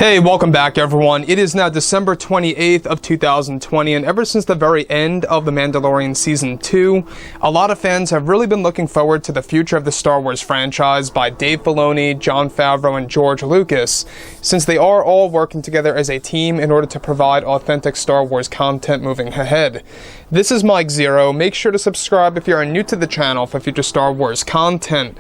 Hey, welcome back everyone. It is now December 28th of 2020, and ever since the very end of The Mandalorian Season 2, a lot of fans have really been looking forward to the future of the Star Wars franchise by Dave Filoni, Jon Favreau, and George Lucas, since they are all working together as a team in order to provide authentic Star Wars content moving ahead. This is Mike Zero. Make sure to subscribe if you are new to the channel for future Star Wars content.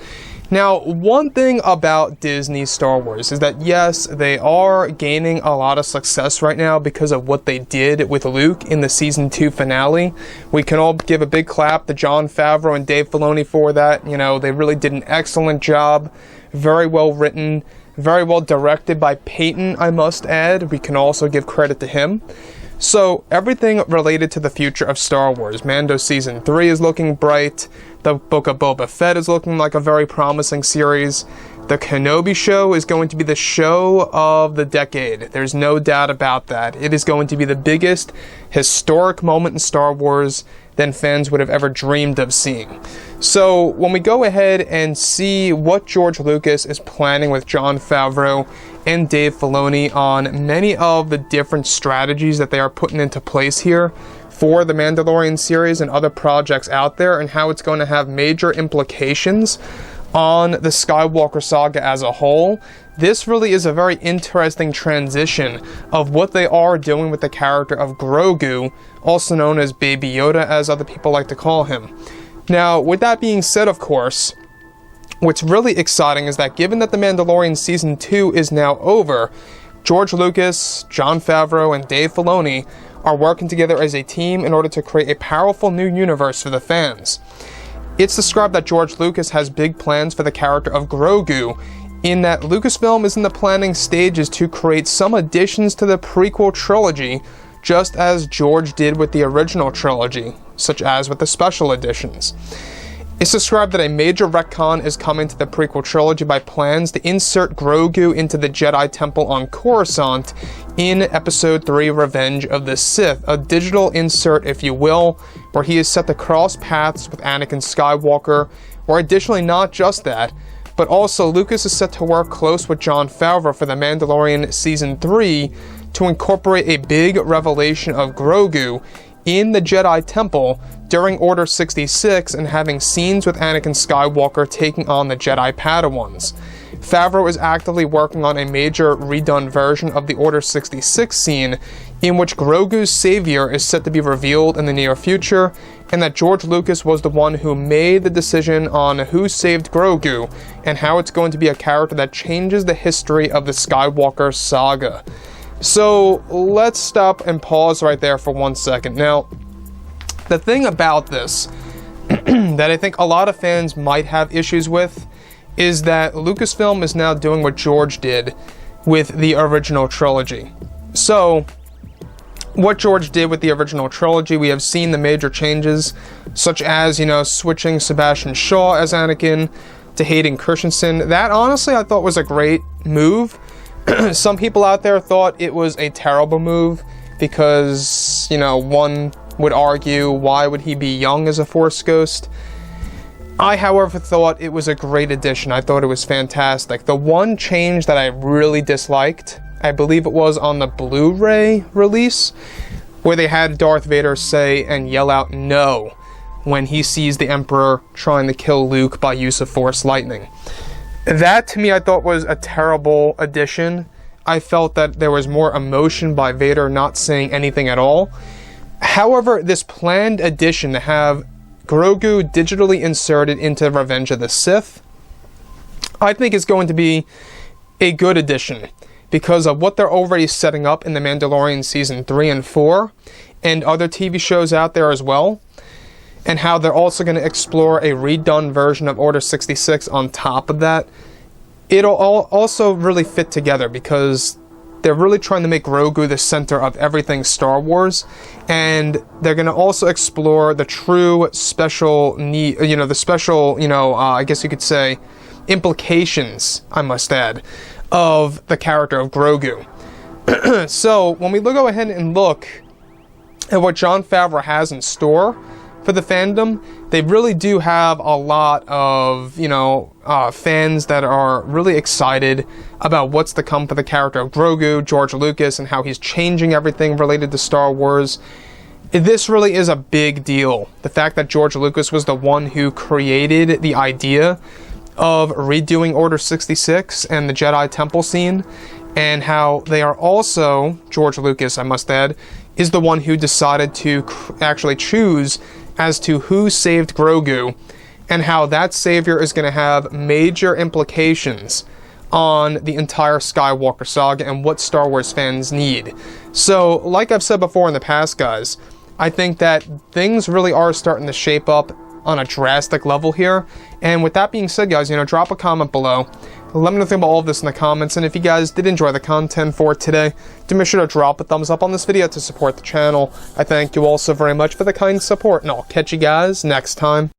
Now, one thing about Disney Star Wars is that, yes, they are gaining a lot of success right now because of what they did with Luke in the Season 2 finale. We can all give a big clap to Jon Favreau and Dave Filoni for that. You know, they really did an excellent job. Very well written, very well directed by Peyton, I must add. We can also give credit to him. So, everything related to the future of Star Wars. Mando Season 3 is looking bright. The Book of Boba Fett is looking like a very promising series. The Kenobi show is going to be the show of the decade. There's no doubt about that. It is going to be the biggest historic moment in Star Wars than fans would have ever dreamed of seeing. So when we go ahead and see what George Lucas is planning with Jon Favreau and Dave Filoni on many of the different strategies that they are putting into place here for the Mandalorian series and other projects out there, and how it's going to have major implications on the Skywalker Saga as a whole, this really is a very interesting transition of what they are doing with the character of Grogu, also known as Baby Yoda, as other people like to call him. Now, with that being said, of course, what's really exciting is that given that The Mandalorian Season 2 is now over, George Lucas, Jon Favreau, and Dave Filoni are working together as a team in order to create a powerful new universe for the fans. It's described that George Lucas has big plans for the character of Grogu, in that Lucasfilm is in the planning stages to create some additions to the prequel trilogy, just as George did with the original trilogy, such as with the special editions. It's described that a major retcon is coming to the prequel trilogy by plans to insert Grogu into the Jedi Temple on Coruscant in Episode 3, Revenge of the Sith, a digital insert, if you will, where he is set to cross paths with Anakin Skywalker, or additionally not just that, but also Lucas is set to work close with Jon Favreau for The Mandalorian Season 3 to incorporate a big revelation of Grogu in the Jedi Temple during Order 66 and having scenes with Anakin Skywalker taking on the Jedi Padawans. Favreau is actively working on a major redone version of the Order 66 scene in which Grogu's savior is set to be revealed in the near future, and that George Lucas was the one who made the decision on who saved Grogu and how it's going to be a character that changes the history of the Skywalker Saga. So let's stop and pause right there for 1 second. Now, the thing about this that I think a lot of fans might have issues with is that Lucasfilm is now doing what George did with the original trilogy. So, what George did with the original trilogy, we have seen the major changes, such as, switching Sebastian Shaw as Anakin to Hayden Christensen. That, honestly, I thought was a great move. Some people out there thought it was a terrible move because, one would argue, why would he be young as a Force ghost? I, however, thought it was a great addition. I thought it was fantastic. The one change that I really disliked, I believe it was on the Blu-ray release, where they had Darth Vader say and yell out "no" when he sees the Emperor trying to kill Luke by use of Force lightning. That, to me, I thought was a terrible addition. I felt that there was more emotion by Vader not saying anything at all. However, this planned addition to have Grogu digitally inserted into Revenge of the Sith, I think is going to be a good addition because of what they're already setting up in The Mandalorian Season 3 and 4 and other TV shows out there as well, and how they're also going to explore a redone version of Order 66 on top of that. It'll all also really fit together because they're really trying to make Grogu the center of everything Star Wars, and they're going to also explore the true special need, I guess you could say, implications, I must add, of the character of Grogu. So, when we go ahead and look at what Jon Favreau has in store for the fandom. They really do have a lot of, fans that are really excited about what's to come for the character of Grogu, George Lucas, and how he's changing everything related to Star Wars. This really is a big deal. The fact that George Lucas was the one who created the idea of redoing Order 66 and the Jedi Temple scene, and how they are also, George Lucas, I must add, is the one who decided to actually choose as to who saved Grogu, and how that savior is going to have major implications on the entire Skywalker Saga and what Star Wars fans need. So, like I've said before in the past, guys, I think that things really are starting to shape up on a drastic level here. And with that being said, guys, drop a comment below. Let me know what you think about all of this in the comments, and if you guys did enjoy the content for today, do make sure to drop a thumbs up on this video to support the channel. I thank you all so very much for the kind support, and I'll catch you guys next time.